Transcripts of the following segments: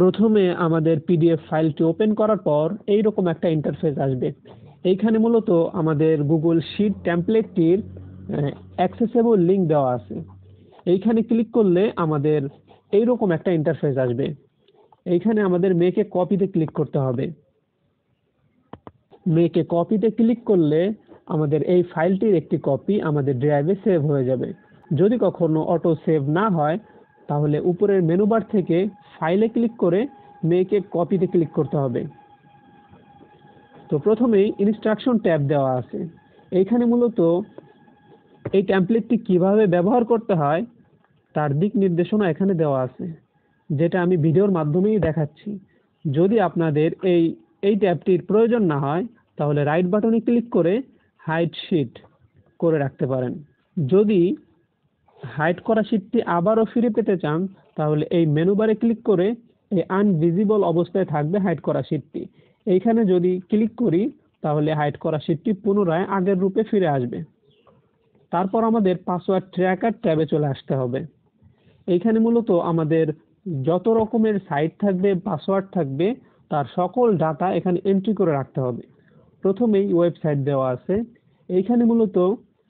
প্রথমে আমাদের পিডিএফ ফাইলটি ওপেন করার পর এইরকম একটা ইন্টারফেস আসবে। এইখানে মূলত আমাদের গুগল শিট টেমপ্লেটটির অ্যাক্সেসেবল লিঙ্ক দেওয়া আছে। এইখানে ক্লিক করলে আমাদের এইরকম একটা ইন্টারফেস আসবে। এইখানে আমাদের মেক এ কপিতে ক্লিক করতে হবে। মেক এ কপিতে ক্লিক করলে আমাদের এই ফাইলটির একটি কপি আমাদের ড্রাইভে সেভ হয়ে যাবে। যদি কখনো অটো সেভ না হয় তাহলে উপরের মেনু বার থেকে ফাইলে ক্লিক করে মেক এ কপিতে ক্লিক করতে হবে। তো প্রথমেই ইনস্ট্রাকশন ট্যাব দেওয়া আছে। এইখানে মূলত এই টেমপ্লেটটি কিভাবে ব্যবহার করতে হয় তার দিক নির্দেশনা এখানে দেওয়া আছে, যেটা আমি ভিডিওর মাধ্যমেই দেখাচ্ছি। যদি আপনাদের এই ট্যাবটির প্রয়োজন না হয় তাহলে রাইট বাটনে ক্লিক করে হাইড শিট করে রাখতে পারেন। যদি হাইড করা শিটটি আবারও ফিরে পেতে চান তাহলে এই মেনু বারে ক্লিক করে এই আনভিজিবল অবস্থায় থাকবে হাইড করা শিটটি। এইখানে যদি ক্লিক করি তাহলে হাইড করা শিটটি পুনরায় আগের রূপে ফিরে আসবে। তারপর আমাদের পাসওয়ার্ড ট্র্যাকার ট্যাবে চলে আসতে হবে। এইখানে মূলত আমাদের যত রকমের সাইট থাকবে, পাসওয়ার্ড থাকবে, তার সকল ডাটা এখানে এন্ট্রি করে রাখতে হবে। প্রথমেই ওয়েবসাইট দেওয়া আছে। এইখানে মূলত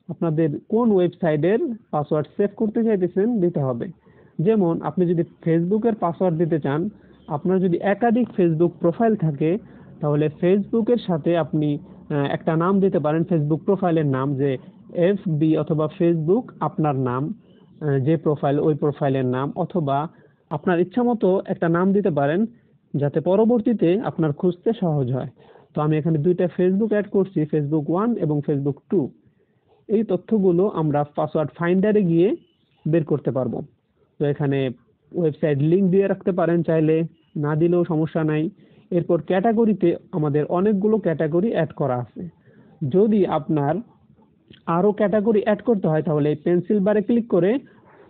আপনাদের কোন ওয়েবসাইটের পাসওয়ার্ড সেভ করতে চাইতেছেন দিতে হবে। যেমন আপনি যদি ফেসবুকের পাসওয়ার্ড দিতে চান, আপনার যদি একাধিক ফেসবুক প্রোফাইল থাকে তাহলে ফেসবুকের সাথে আপনি একটা নাম দিতে পারেন, ফেসবুক প্রোফাইলের নাম, যে এফবি অথবা ফেসবুক আপনার নাম, যে প্রোফাইল ওই প্রোফাইলের নাম, অথবা আপনার ইচ্ছা মতো একটা নাম দিতে পারেন যাতে পরবর্তীতে আপনার খুঁজতে সহজ হয়। তো আমি এখানে দুইটা ফেসবুক অ্যাড করছি, ফেসবুক 1 এবং ফেসবুক 2। এই তথ্যগুলো আমরা পাসওয়ার্ড ফাইন্ডারে গিয়ে বের করতে পারবো। তো এখানে ওয়েবসাইট লিংক দিয়ে রাখতে পারেন, চাইলে না দিলেও সমস্যা নাই। এরপর ক্যাটাগরিতে আমাদের অনেকগুলো ক্যাটাগরি অ্যাড করা আছে। যদি আপনার আরও ক্যাটাগরি অ্যাড করতে হয় তাহলে এই পেন্সিল বারে ক্লিক করে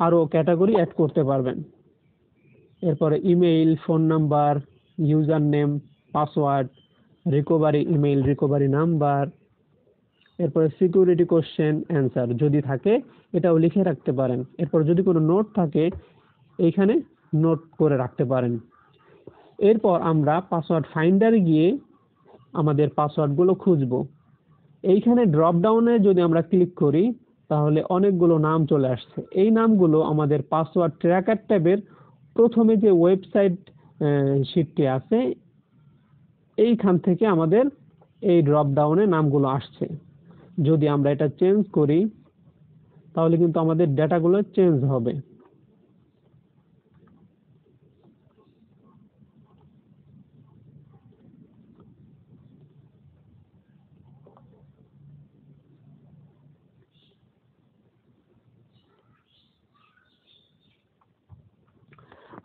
আরও ক্যাটাগরি অ্যাড করতে পারবেন। এরপরে email, phone number, user name, password, recovery email, recovery number, এরপরে সিকিউরিটি কোশ্চেন অ্যান্সার যদি থাকে এটাও লিখে রাখতে পারেন। এরপর যদি কোনো নোট থাকে এইখানে নোট করে রাখতে পারেন। এরপর আমরা পাসওয়ার্ড ফাইন্ডারে গিয়ে আমাদের পাসওয়ার্ডগুলো খুঁজব। এইখানে ড্রপ ডাউনে যদি আমরা ক্লিক করি তাহলে অনেকগুলো নাম চলে আসছে। এই নামগুলো আমাদের পাসওয়ার্ড ট্র্যাকার ট্যাবের প্রথমে যে ওয়েবসাইট শিটটি আছে এইখান থেকে আমাদের এই ড্রপ ডাউনে নামগুলো আসছে। যদি আমরা এটা চেঞ্জ করি তাহলে কিন্তু আমাদের ডেটাগুলো চেঞ্জ হবে।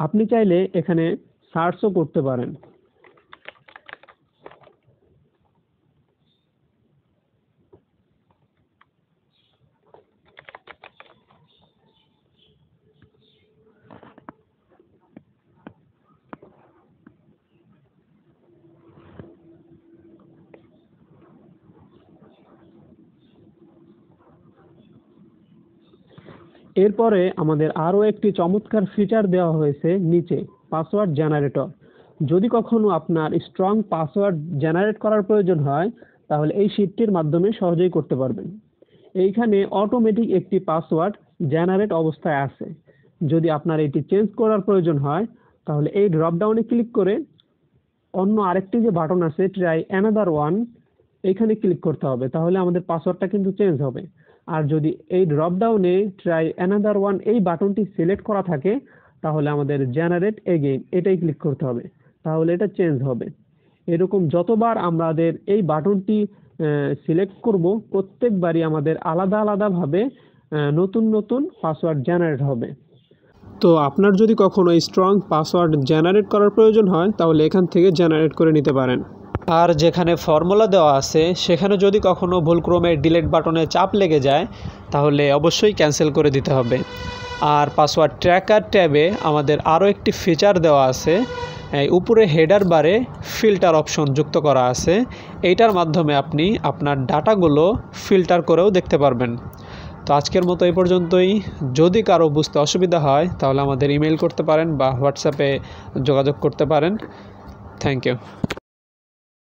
আপনি চাইলে এখানে সার্চও করতে পারেন। এরপরে আমাদের আরও একটি চমৎকার ফিচার দেওয়া হয়েছে নিচে, পাসওয়ার্ড জেনারেটর। যদি কখনো আপনার স্ট্রং পাসওয়ার্ড জেনারেট করার প্রয়োজন হয় তাহলে এই শিটটির মাধ্যমে সহজেই করতে পারবেন। এইখানে অটোমেটিক একটি পাসওয়ার্ড জেনারেট অবস্থায় আছে। যদি আপনার এটি চেঞ্জ করার প্রয়োজন হয় তাহলে এই ড্রপ ডাউনে ক্লিক করে অন্য আরেকটি যে বাটন আছে ট্রাই অ্যানাদার ওয়ান, এইখানে ক্লিক করতে হবে, তাহলে আমাদের পাসওয়ার্ডটা কিন্তু চেঞ্জ হবে। আর যদি এই ড্রপ ডাউনে ট্রাই অ্যানাদার ওয়ান এই বাটনটি সিলেক্ট করা থাকে তাহলে আমাদের জেনারেট এগেইন এটাই ক্লিক করতে হবে, তাহলে এটা চেঞ্জ হবে। এরকম যতবার আমাদের এই বাটনটি সিলেক্ট করব প্রত্যেকবারই আমাদের আলাদা আলাদাভাবে নতুন নতুন পাসওয়ার্ড জেনারেট হবে। তো আপনার যদি কখনো স্ট্রং পাসওয়ার্ড জেনারেট করার প্রয়োজন হয় তাহলে এখান থেকে জেনারেট করে নিতে পারেন। আর যেখানে ফর্মুলা দেওয়া আছে সেখানে যদি কখনো ভুলক্রমে ডিলিট বাটনে চাপ লেগে যায় তাহলে অবশ্যই ক্যান্সেল করে দিতে হবে। আর পাসওয়ার্ড ট্র্যাকার ট্যাবে আমাদের আরও একটি ফিচার দেওয়া আছে। উপরে হেডার বারে ফিল্টার অপশন যুক্ত করা আছে। এইটার মাধ্যমে আপনি আপনার ডাটাগুলো ফিল্টার করেও দেখতে পারবেন। তো আজকের মতো এই পর্যন্তই। যদি কারো বুঝতে অসুবিধা হয় তাহলে আমাদের ইমেল করতে পারেন বা হোয়াটসঅ্যাপে যোগাযোগ করতে পারেন। Thank you.